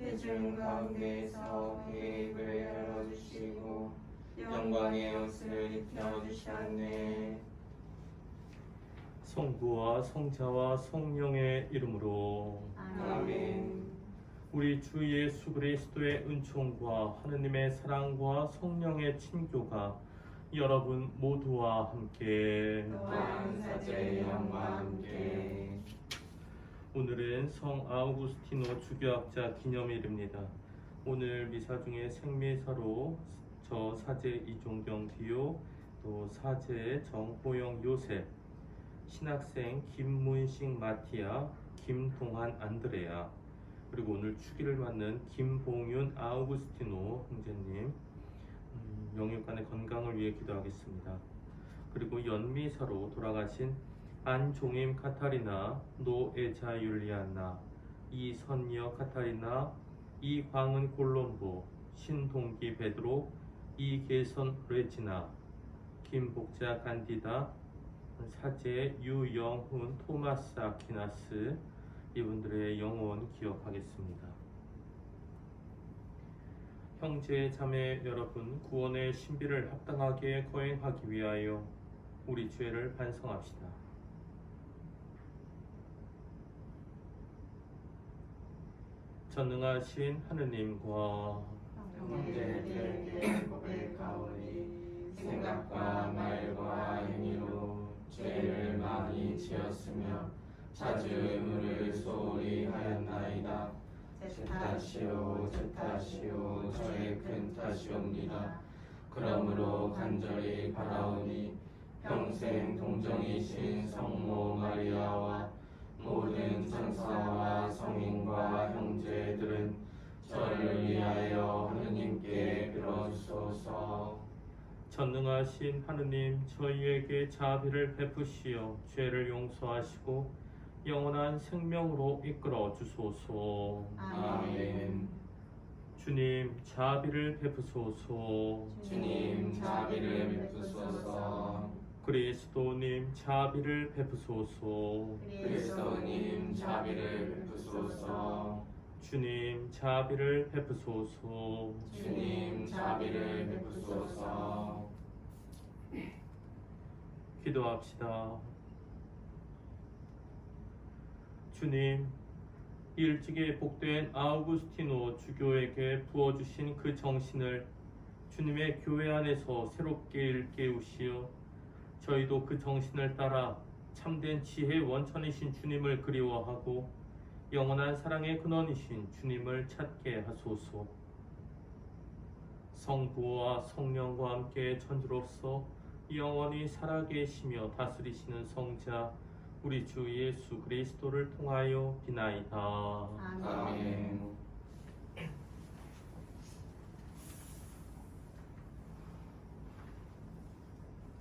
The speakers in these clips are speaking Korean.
회중 가운데에서 그의 입을 열어주시고 영광의 옷을 입혀주셨네. 성부와 성자와 성령의 이름으로 아멘. 우리 주 예수 그리스도의 은총과 하느님의 사랑과 성령의 친교가 여러분 모두와 함께 또한 사제의 영과 함께. 오늘은 성 아우구스티노 주교학자 기념일입니다. 오늘 미사 중에 생미사로 저 사제 이종경 디오, 또 사제 정호영 요셉, 신학생 김문식 마티아, 김동한 안드레아, 그리고 오늘 축일을 맡는 김봉윤 아우구스티노 형제님, 영육간의 건강을 위해 기도하겠습니다. 그리고 연미사로 돌아가신 안종임 카타리나, 노에자 율리안나, 이선여 카타리나, 이광은 콜롬보, 신동기 베드로, 이계선 레지나, 김복자 간디다, 사제 유영훈 토마스 아퀴나스, 이분들의 영혼 기억하겠습니다. 형제 자매 여러분, 구원의 신비를 합당하게 거행하기 위하여 우리 죄를 반성합시다. 전능하신 하느님과 형제들에게 고백하오니 생각과 말과 행위로 죄를 많이 지었으며 자주 의무를 소홀히 하였나이다. 제 탓이요 저의 큰 탓이옵니다. 그러므로 간절히 바라오니 평생 동정이신 성모 마리아와 모든 천사와 성인과 형제들은 저를 위하여 하느님께 빌어주소서. 전능하신 하느님, 저희에게 자비를 베푸시어 죄를 용서하시고 영원한 생명으로 이끌어 주소서. 아멘. 주님, 자비를 베푸소서. 주님 자비를 베푸소서. 그리스도님, 자비를 베푸소서. 그리스도님 자비를 베푸소서. 주님, 자비를 베푸소서. 주님 자비를 베푸소서. 기도합시다. 주님, 일찍이 복된 아우구스티노 주교에게 부어주신 그 정신을 주님의 교회 안에서 새롭게 일깨우시어 저희도 그 정신을 따라 참된 지혜의 원천이신 주님을 그리워하고 영원한 사랑의 근원이신 주님을 찾게 하소서. 성부와 성령과 함께 천주로서 영원히 살아계시며 다스리시는 성자 우리 주 예수 그리스도를 통하여 비나이다. 아멘.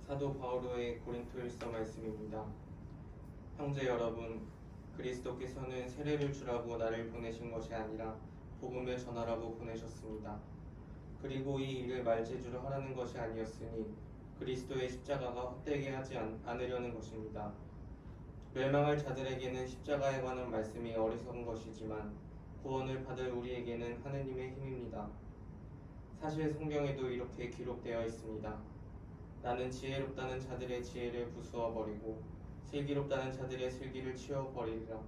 사도 바오로의 고린토일서 말씀입니다. 형제 여러분, 그리스도께서는 세례를 주라고 나를 보내신 것이 아니라 복음을 전하라고 보내셨습니다. 그리고 이 일을 말재주로 하라는 것이 아니었으니 그리스도의 십자가가 헛되게 하지 않으려는 것입니다. 멸망할 자들에게는 십자가에 관한 말씀이 어리석은 것이지만 구원을 받을 우리에게는 하느님의 힘입니다. 사실 성경에도 이렇게 기록되어 있습니다. 나는 지혜롭다는 자들의 지혜를 부수어 버리고 슬기롭다는 자들의 슬기를 치워 버리리라.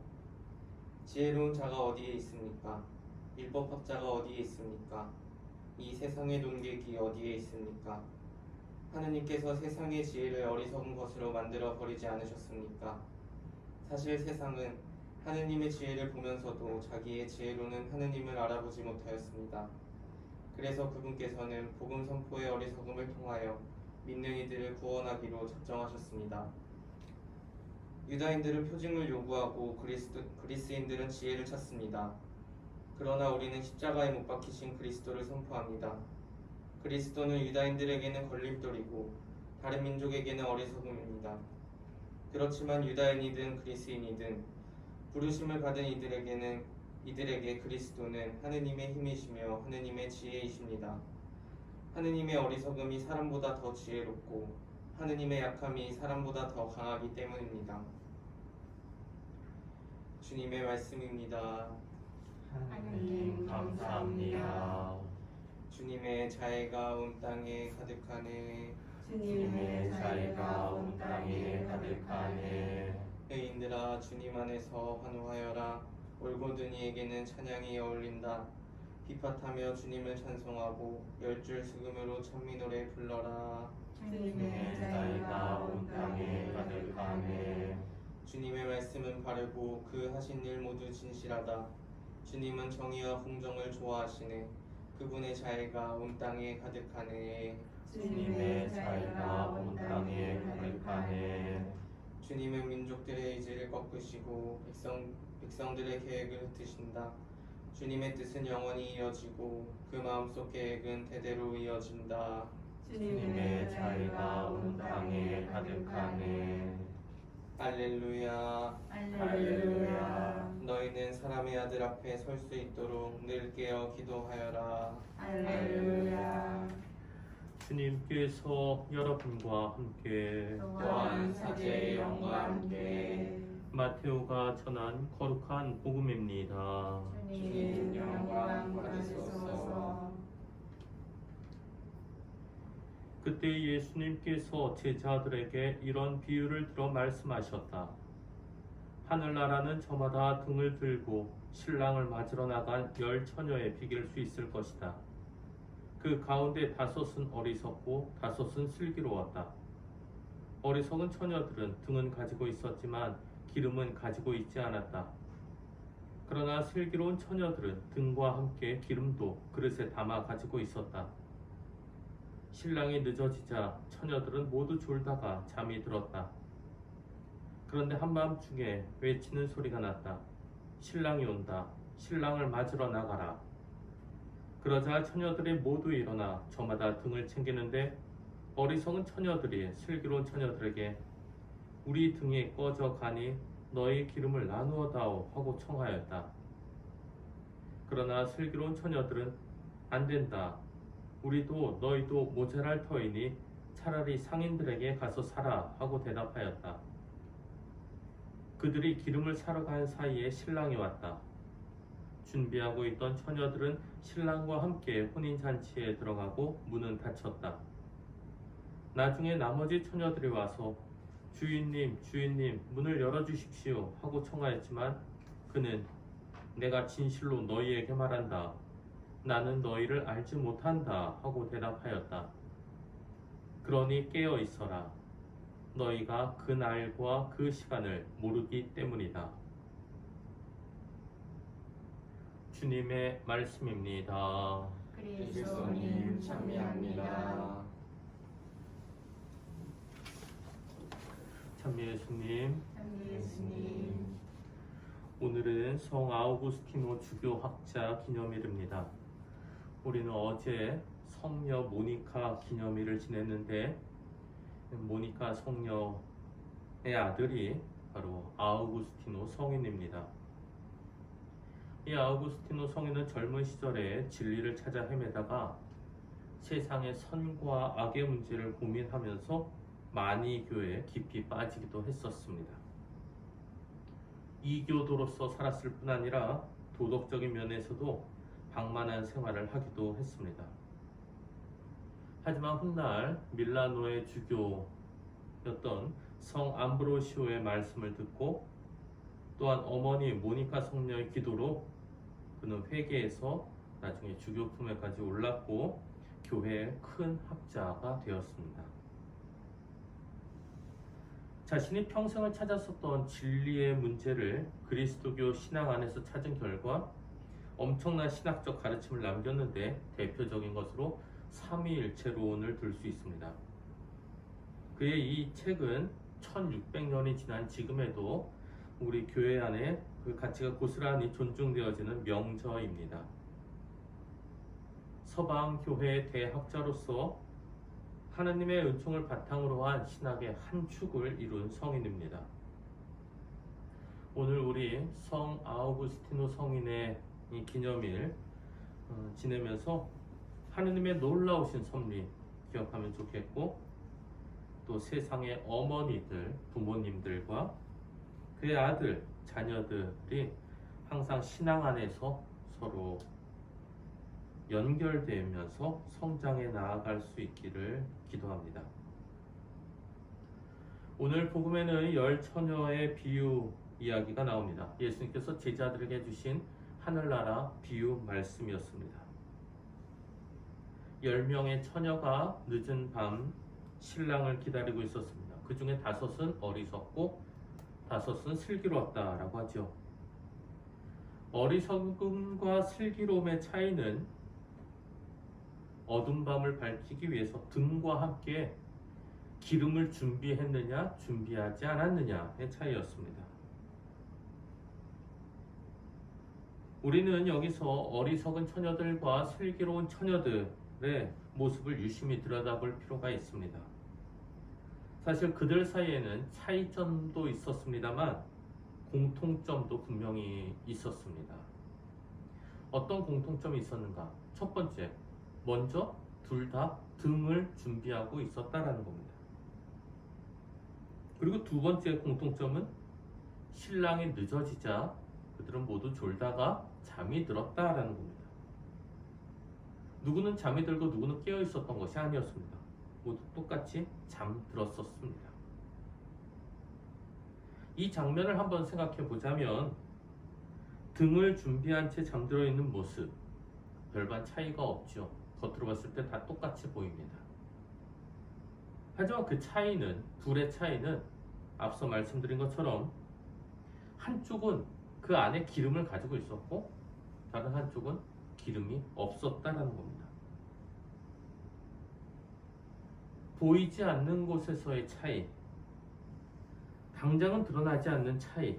지혜로운 자가 어디에 있습니까? 율법학자가 어디에 있습니까? 이 세상의 논객이 어디에 있습니까? 하느님께서 세상의 지혜를 어리석은 것으로 만들어 버리지 않으셨습니까? 사실 세상은 하느님의 지혜를 보면서도 자기의 지혜로는 하느님을 알아보지 못하였습니다. 그래서 그분께서는 복음 선포의 어리석음을 통하여 믿는 이들을 구원하기로 작정하셨습니다. 유다인들은 표징을 요구하고 그리스인들은 지혜를 찾습니다. 그러나 우리는 십자가에 못 박히신 그리스도를 선포합니다. 그리스도는 유다인들에게는 걸림돌이고 다른 민족에게는 어리석음입니다. 그렇지만 유다인이든 그리스인이든 부르심을 받은 이들에게 그리스도는 하느님의 힘이시며 하느님의 지혜이십니다. 하느님의 어리석음이 사람보다 더 지혜롭고 하느님의 약함이 사람보다 더 강하기 때문입니다. 주님의 말씀입니다. 하나님 감사합니다. 주님의 자애가 온 땅에 가득하네. 주님의 자애가 온 땅에 가득하네. 의인들아 주님 안에서 환호하여라. 올고든이에게는 찬양이 어울린다. 비파타며 주님을 찬송하고 열줄 수금으로 찬미노래 불러라. 주님의 자애가 온 땅에 가득하네. 주님의 말씀은 바르고 그 하신 일 모두 진실하다. 주님은 정의와 공정을 좋아하시네. 그분의 자애가 온 땅에 가득하네. 주님의 자애가 온 땅에 가득하네. 주님은 민족들의 의지를 꺾으시고 백성들의 계획을 흩으신다. 주님의 뜻은 영원히 이어지고 그 마음속 계획은 대대로 이어진다. 주님의 자애가 온 땅에 가득하네. 할렐루야. 할렐루야. 너희는 사람의 아들 앞에 설 수 있도록 늘 깨어 기도하여라. 할렐루야. 주님께서 여러분과 함께 또한 사제의 영과 함께 마테오가 전한 거룩한 복음입니다. 주님 영광 받으소서. 그때 예수님께서 제자들에게 이런 비유를 들어 말씀하셨다. 하늘나라는 저마다 등을 들고 신랑을 맞으러 나간 10처녀에 비길 수 있을 것이다. 그 가운데 5은 어리석고 5은 슬기로웠다. 어리석은 처녀들은 등은 가지고 있었지만 기름은 가지고 있지 않았다. 그러나 슬기로운 처녀들은 등과 함께 기름도 그릇에 담아 가지고 있었다. 신랑이 늦어지자 처녀들은 모두 졸다가 잠이 들었다. 그런데 한밤중에 외치는 소리가 났다. 신랑이 온다. 신랑을 맞으러 나가라. 그러자 처녀들이 모두 일어나 저마다 등을 챙기는데 어리석은 처녀들이 슬기로운 처녀들에게 우리 등이 꺼져 가니 너희 기름을 나누어 다오 하고 청하였다. 그러나 슬기로운 처녀들은 안 된다. 우리도 너희도 모자랄 터이니 차라리 상인들에게 가서 사라 하고 대답하였다. 그들이 기름을 사러 간 사이에 신랑이 왔다. 준비하고 있던 처녀들은 신랑과 함께 혼인잔치에 들어가고 문은 닫혔다. 나중에 나머지 처녀들이 와서 주인님, 주인님, 문을 열어주십시오 하고 청하였지만 그는 내가 진실로 너희에게 말한다. 나는 너희를 알지 못한다 하고 대답하였다. 그러니 깨어 있어라. 너희가 그 날과 그 시간을 모르기 때문이다. 주님의 말씀입니다. 그리스도님 찬미합니다. 참미 예수님, 예수님. 오늘은 성 아우구스티노 주교학자 기념일입니다. 우리는 어제 성녀 모니카 기념일을 지냈는데 모니카 성녀의 아들이 바로 아우구스티노 성인입니다. 이 아우구스티노 성인은 젊은 시절에 진리를 찾아 헤매다가 세상의 선과 악의 문제를 고민하면서 많이 교회에 깊이 빠지기도 했었습니다. 이교도로서 살았을 뿐 아니라 도덕적인 면에서도 방만한 생활을 하기도 했습니다. 하지만 훗날 밀라노의 주교였던 성 암브로시오의 말씀을 듣고 또한 어머니 모니카 성녀의 기도로 그는 회개해서 나중에 주교 품에까지 올랐고 교회의 큰 학자가 되었습니다. 자신이 평생을 찾았었던 진리의 문제를 그리스도교 신앙 안에서 찾은 결과 엄청난 신학적 가르침을 남겼는데 대표적인 것으로 삼위일체론을 들 수 있습니다. 그의 이 책은 1600년이 지난 지금에도 우리 교회 안에 그 가치가 고스란히 존중되어지는 명저입니다. 서방 교회의 대학자로서 하나님의 은총을 바탕으로 한 신학의 한 축을 이룬 성인입니다. 오늘 우리 성 아우구스티노 성인의 이 기념일 지내면서 하느님의 놀라우신 섭리 기억하면 좋겠고 또 세상의 어머니들, 부모님들과 그의 아들, 자녀들이 항상 신앙 안에서 서로 연결되면서 성장해 나아갈 수 있기를 기도합니다. 오늘 복음에는 열 처녀의 비유 이야기가 나옵니다. 예수님께서 제자들에게 주신 하늘나라 비유 말씀이었습니다. 10명의 처녀가 늦은 밤 신랑을 기다리고 있었습니다. 그 중에 5은 어리석고 5은 슬기로웠다라고 하죠. 어리석음과 슬기로움의 차이는 어두운 밤을 밝히기 위해서 등과 함께 기름을 준비했느냐 준비하지 않았느냐의 차이였습니다. 우리는 여기서 어리석은 처녀들과 슬기로운 처녀들의 모습을 유심히 들여다볼 필요가 있습니다. 사실 그들 사이에는 차이점도 있었습니다만 공통점도 분명히 있었습니다. 어떤 공통점이 있었는가? 첫 번째, 먼저 둘 다 등을 준비하고 있었다라는 겁니다. 그리고 두 번째 공통점은 신랑이 늦어지자 그들은 모두 졸다가 잠이 들었다라는 겁니다. 누구는 잠이 들고 누구는 깨어 있었던 것이 아니었습니다. 모두 똑같이 잠들었었습니다. 이 장면을 한번 생각해 보자면 등을 준비한 채 잠들어 있는 모습 별반 차이가 없죠. 겉으로 봤을 때 다 똑같이 보입니다. 하지만 그 차이는, 둘의 차이는 앞서 말씀드린 것처럼 한쪽은 그 안에 기름을 가지고 있었고 다른 한쪽은 기름이 없었다는 겁니다. 보이지 않는 곳에서의 차이, 당장은 드러나지 않는 차이.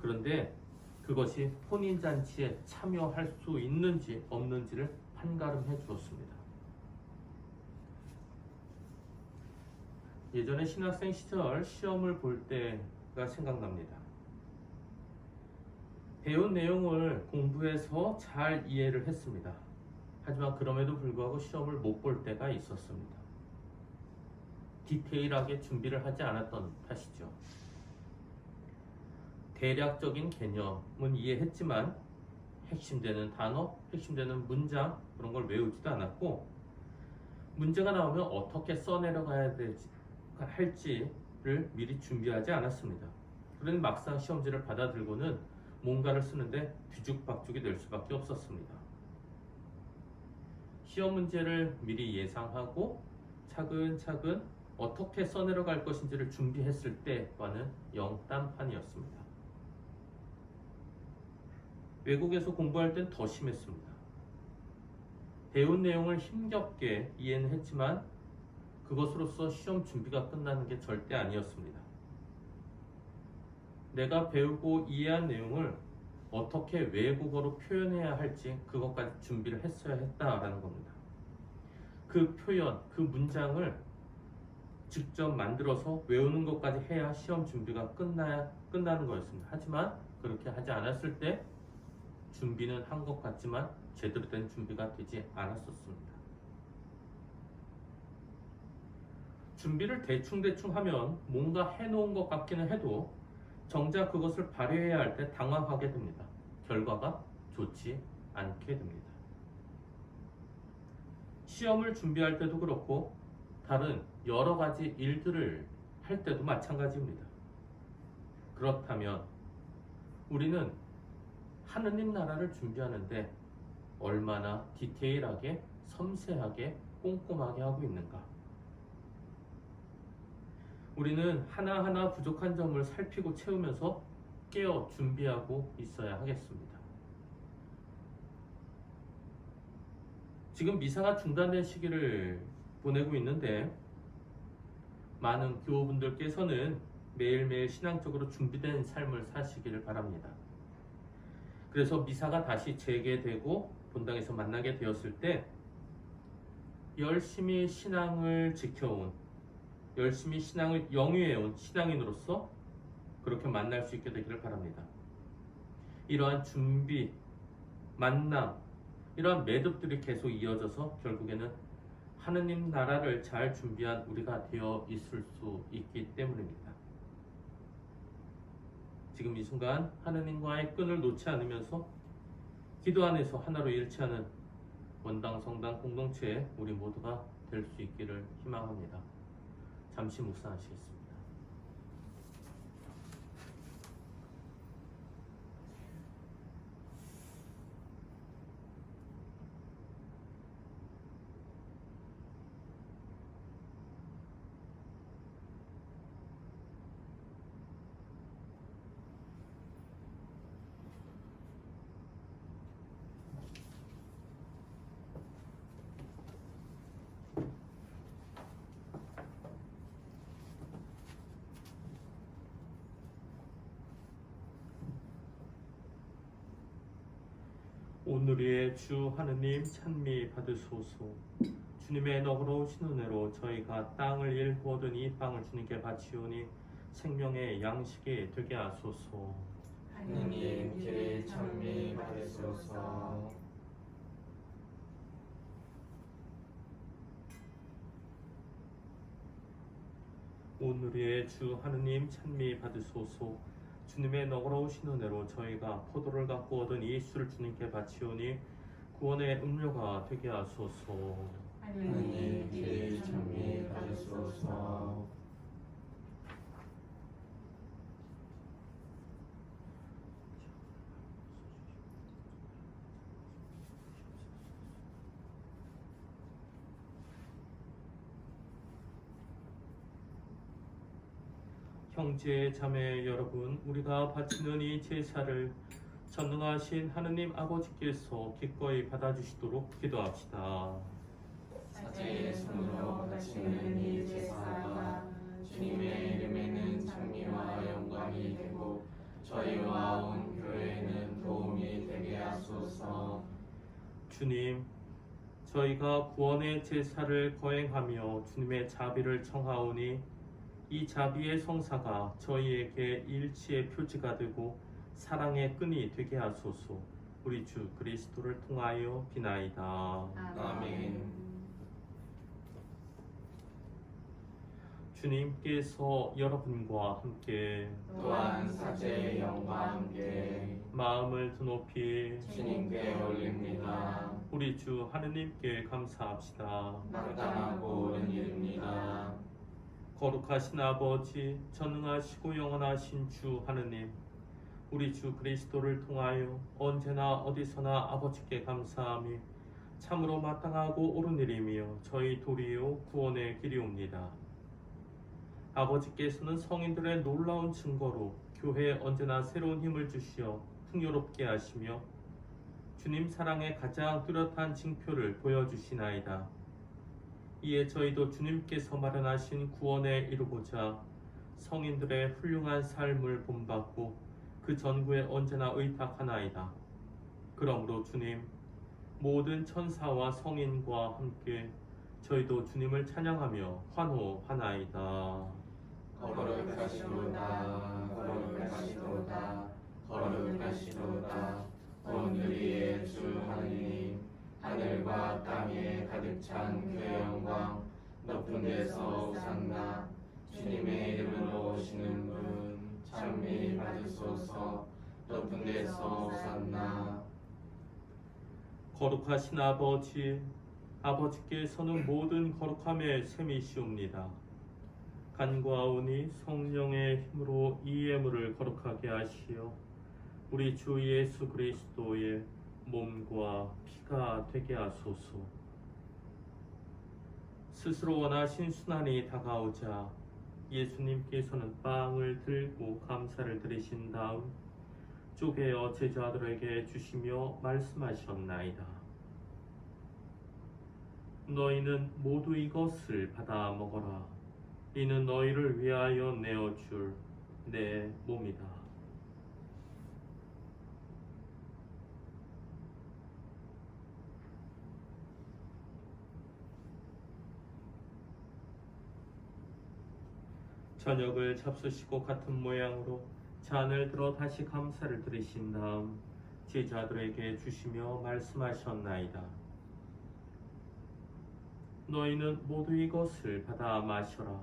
그런데 그것이 혼인잔치에 참여할 수 있는지 없는지를 판가름해 주었습니다. 예전에 신학생 시절 시험을 볼 때가 생각납니다. 배운 내용을 공부해서 잘 이해를 했습니다. 하지만 그럼에도 불구하고 시험을 못 볼 때가 있었습니다. 디테일하게 준비를 하지 않았던 탓이죠. 대략적인 개념은 이해했지만 핵심되는 단어, 핵심되는 문장 그런 걸 외우지도 않았고 문제가 나오면 어떻게 써내려가야 할지를 미리 준비하지 않았습니다. 그러니 막상 시험지를 받아들고는 뭔가를 쓰는데 뒤죽박죽이 될 수밖에 없었습니다. 시험 문제를 미리 예상하고 차근차근 어떻게 써내려갈 것인지를 준비했을 때와는 영딴판이었습니다. 외국에서 공부할 땐 더 심했습니다. 배운 내용을 힘겹게 이해는 했지만 그것으로서 시험 준비가 끝나는 게 절대 아니었습니다. 내가 배우고 이해한 내용을 어떻게 외국어로 표현해야 할지 그것까지 준비를 했어야 했다라는 겁니다. 그 표현, 그 문장을 직접 만들어서 외우는 것까지 해야 시험 준비가 끝나는 거였습니다. 하지만 그렇게 하지 않았을 때 준비는 한 것 같지만 제대로 된 준비가 되지 않았었습니다. 준비를 대충대충 하면 뭔가 해놓은 것 같기는 해도 정작 그것을 발휘해야 할 때 당황하게 됩니다. 결과가 좋지 않게 됩니다. 시험을 준비할 때도 그렇고 다른 여러 가지 일들을 할 때도 마찬가지입니다. 그렇다면 우리는 하느님 나라를 준비하는데 얼마나 디테일하게, 섬세하게, 꼼꼼하게 하고 있는가? 우리는 하나하나 부족한 점을 살피고 채우면서 깨어 준비하고 있어야 하겠습니다. 지금 미사가 중단된 시기를 보내고 있는데 많은 교우분들께서는 매일매일 신앙적으로 준비된 삶을 사시기를 바랍니다. 그래서 미사가 다시 재개되고 본당에서 만나게 되었을 때 열심히 신앙을 지켜온, 열심히 신앙을 영위해온 신앙인으로서 그렇게 만날 수 있게 되기를 바랍니다. 이러한 준비, 만남, 이러한 매듭들이 계속 이어져서 결국에는 하느님 나라를 잘 준비한 우리가 되어 있을 수 있기 때문입니다. 지금 이 순간 하느님과의 끈을 놓지 않으면서 기도 안에서 하나로 일치하는 원당 성당 공동체 우리 모두가 될 수 있기를 희망합니다. 잠시 묵상하시겠습니다. 오늘의 주 하느님 찬미 받으소서. 주님의 너그러우신 은혜로 저희가 땅을 일구 얻은 이 빵을 주님께 바치오니 생명의 양식이 되게 하소서. 하느님 길이 찬미 받으소서. 오늘의 주 하느님 찬미 받으소서. 주님의 너그러우신 은혜로 저희가 포도를 갖고 얻은 이 술을 주님께 바치오니 구원의 음료가 되게 하소서. 하느님 길이 찬미 받으소서. 형제 자매 여러분, 우리가 바치는 이 제사를 전능하신 하느님 아버지께서 기꺼이 받아주시도록 기도합시다. 사제의 손으로 바치는 이 제사가 주님의 이름에는 찬미와 영광이 되고 저희와 온 교회에는 도움이 되게 하소서. 주님, 저희가 구원의 제사를 거행하며 주님의 자비를 청하오니 이 자비의 성사가 저희에게 일치의 표지가 되고 사랑의 끈이 되게 하소서. 우리 주 그리스도를 통하여 비나이다. 아멘. 주님께서 여러분과 함께 또한 사제의 영과 함께 마음을 드높이 주님께 올립니다. 우리 주 하느님께 감사합시다. 마땅하고 옳은 일입니다. 거룩하신 아버지, 전능하시고 영원하신 주 하느님, 우리 주 그리스도를 통하여 언제나 어디서나 아버지께 감사함이 참으로 마땅하고 옳은 일이며 저희 도리요 구원의 길이옵니다. 아버지께서는 성인들의 놀라운 증거로 교회에 언제나 새로운 힘을 주시어 풍요롭게 하시며 주님 사랑의 가장 뚜렷한 징표를 보여주시나이다. 이에 저희도 주님께서 마련하신 구원에 이루고자 성인들의 훌륭한 삶을 본받고 그 전구에 언제나 의탁하나이다. 그러므로 주님, 모든 천사와 성인과 함께 저희도 주님을 찬양하며 환호하나이다. 거룩하시도다, 거룩하시도다, 거룩하시도다. 온 우리의 주 하느님, 하늘과 땅에 가득 찬 그의 영광, 높은 데서 오산나. 주님의 이름으로 오시는 분 찬미 받으소서. 높은 데서 오산나. 거룩하신 아버지, 아버지께서는 모든 거룩함의 셈이시옵니다. 간과하오니 성령의 힘으로 이 예물을 거룩하게 하시어 우리 주 예수 그리스도의 몸과 피가 되게 하소서. 스스로 원하신 순환이 다가오자 예수님께서는 빵을 들고 감사를 드리신 다음 쪼개어 제자들에게 주시며 말씀하셨나이다. 너희는 모두 이것을 받아 먹어라. 이는 너희를 위하여 내어줄 내 몸이다. 저녁을 잡수시고 같은 모양으로 잔을 들어 다시 감사를 드리신 다음 제자들에게 주시며 말씀하셨나이다. 너희는 모두 이것을 받아 마셔라.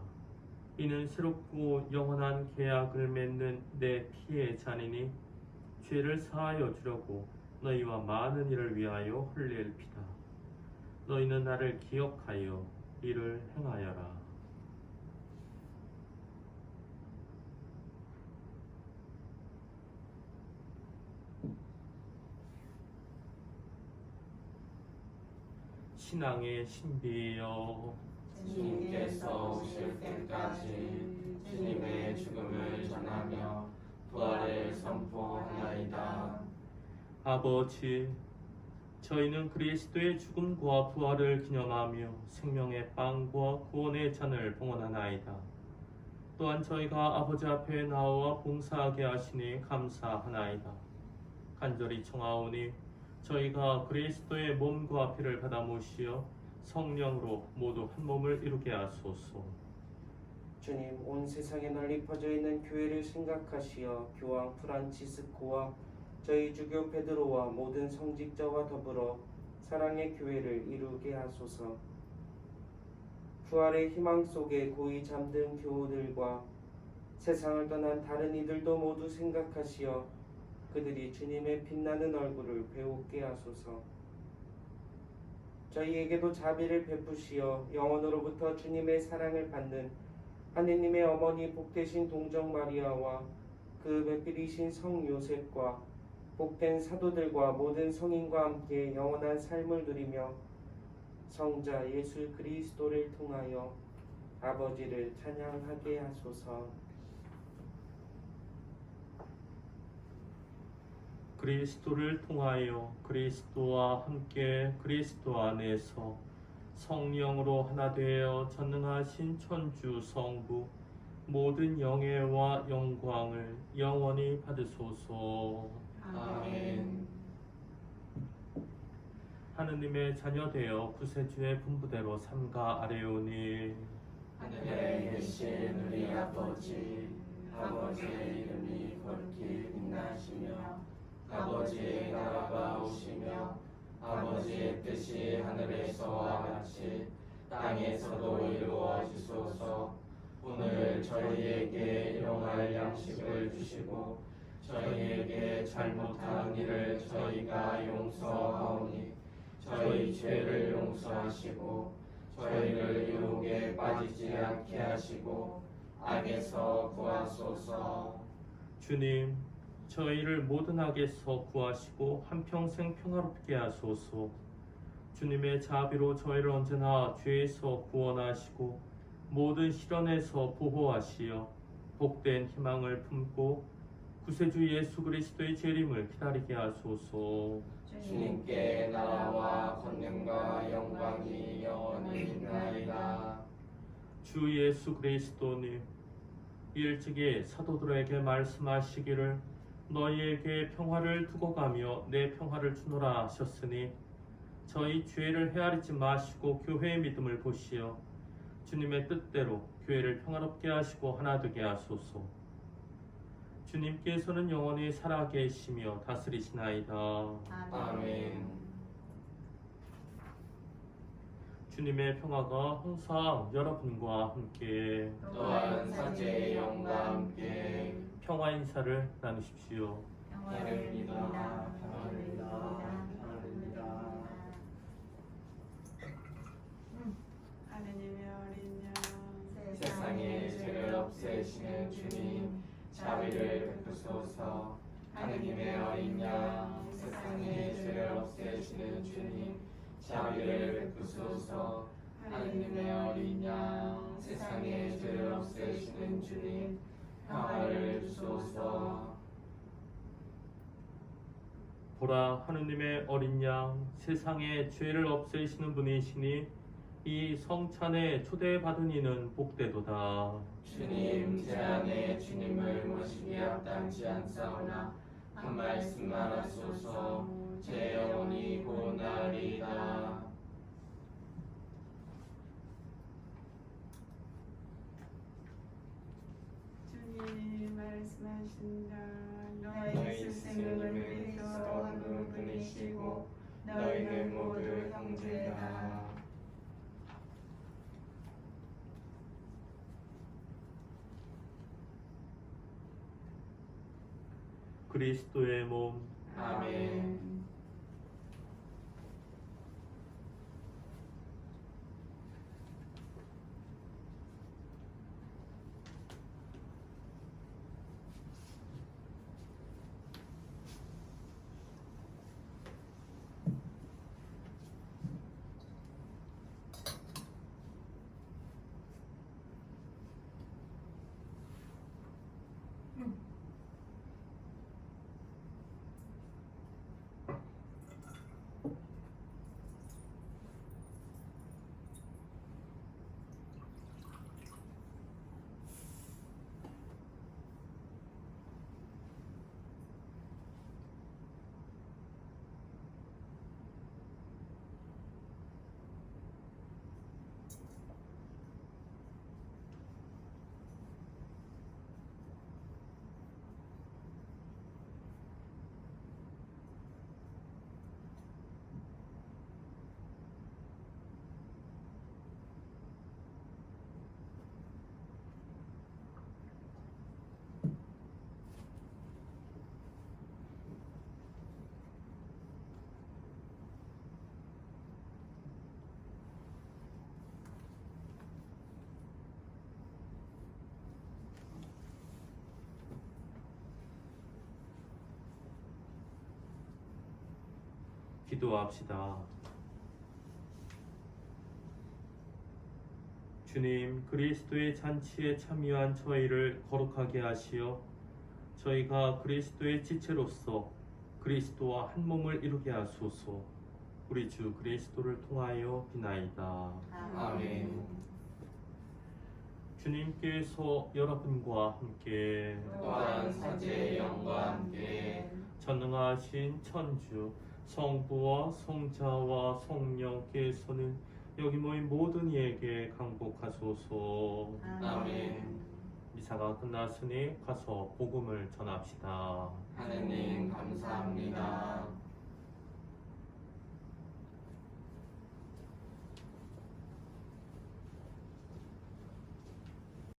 이는 새롭고 영원한 계약을 맺는 내 피의 잔이니 죄를 사하여 주려고 너희와 많은 일을 위하여 흘릴 피다. 너희는 나를 기억하여 이를 행하여라. 신앙의 신비여, 주님께서 오실 때까지 주님의 죽음을 전하며 부활을 선포하나이다. 아버지, 저희는 그리스도의 죽음과 부활을 기념하며 생명의 빵과 구원의 잔을 봉헌하나이다. 또한 저희가 아버지 앞에 나와 봉사하게 하시니 감사하나이다. 간절히 청하오니 저희가 그리스도의 몸과 피를 받아 모시어 성령으로 모두 한 몸을 이루게 하소서. 주님, 온 세상에 널리 퍼져 있는 교회를 생각하시어 교황 프란치스코와 저희 주교 베드로와 모든 성직자와 더불어 사랑의 교회를 이루게 하소서. 부활의 희망 속에 고이 잠든 교우들과 세상을 떠난 다른 이들도 모두 생각하시어 그들이 주님의 빛나는 얼굴을 배우게 하소서. 저희에게도 자비를 베푸시어 영원으로부터 주님의 사랑을 받는 하느님의 어머니 복되신 동정 마리아와 그 맺비리신 성 요셉과 복된 사도들과 모든 성인과 함께 영원한 삶을 누리며 성자 예수 그리스도를 통하여 아버지를 찬양하게 하소서. 그리스도를 통하여 그리스도와 함께 그리스도 안에서 성령으로 하나 되어 전능하신 천주 성부 모든 영예와 영광을 영원히 받으소서. 아멘. 하느님의 자녀 되어 구세주의 분부대로 삼가 아뢰오니 하늘에 계신 우리 아버지, 아버지의 이름이 거룩히 빛나시며 아버지의 나라가 오시며 아버지의 뜻이 하늘에서와 같이 땅에서도 이루어지소서. 오늘 저희에게 일용할 양식을 주시고 저희에게 잘못한 일을 저희가 용서하오니 저희 죄를 용서하시고 저희를 유혹에 빠지지 않게 하시고 악에서 구하소서. 주님, 저희를 모든 악에서 구하시고 한평생 평화롭게 하소서. 주님의 자비로 저희를 언제나 죄에서 구원하시고 모든 시련에서 보호하시어 복된 희망을 품고 구세주 예수 그리스도의 재림을 기다리게 하소서. 주님께 나라와 권능과 영광이 영원히 있나이다. 주 예수 그리스도님, 일찍이 사도들에게 말씀하시기를 너희에게 평화를 두고 가며 내 평화를 주노라 하셨으니 저희 죄를 헤아리지 마시고 교회의 믿음을 보시어 주님의 뜻대로 교회를 평화롭게 하시고 하나 되게 하소서. 주님께서는 영원히 살아계시며 다스리시나이다. 아멘. 주님의 평화가 항상 여러분과 함께 또한 사제의 영과 함께 평화 인사를 나누십시오. 평화를입니다. 평화를입니다. 평화를입니다. 하느님의 어린 양 세상의 죄를 없애시는 주님, 자비를 베푸소서. 하느님의 어린 양, 세상의 죄를 없애시는 주님, 자비를 베푸소서. 하느님의 어린 양, 세상의 죄를 없애시는 주님, 평화를 주소서. 보라, 하느님의 어린 양, 세상의 죄를 없애시는 분이시니 이 성찬에 초대받은 이는 복되도다. 주님, 제 안에 주님을 모시기 합당치 않사오나 한 말씀만 하소서. 제 영혼이 고나리이다. 주님 말씀하신다. 너희 너희 스승님은 스승님은 그리스도 그리스도 한 분이시고 너희는 너희는 모두 형제다. 그리스도의 몸, 아멘. 기도합시다. 주님, 그리스도의 잔치에 참여한 저희를 거룩하게 하시어 저희가 그리스도의 지체로서 그리스도와 한 몸을 이루게 하소서. 우리 주 그리스도를 통하여 비나이다. 아멘. 주님께서 여러분과 함께 또한 사제의 영과 함께 전능하신 천주 성부와 성자와 성령께서는 여기 모인 모든 이에게 강복하소서. 아멘. 미사가 끝났으니 가서 복음을 전합시다. 하느님 감사합니다.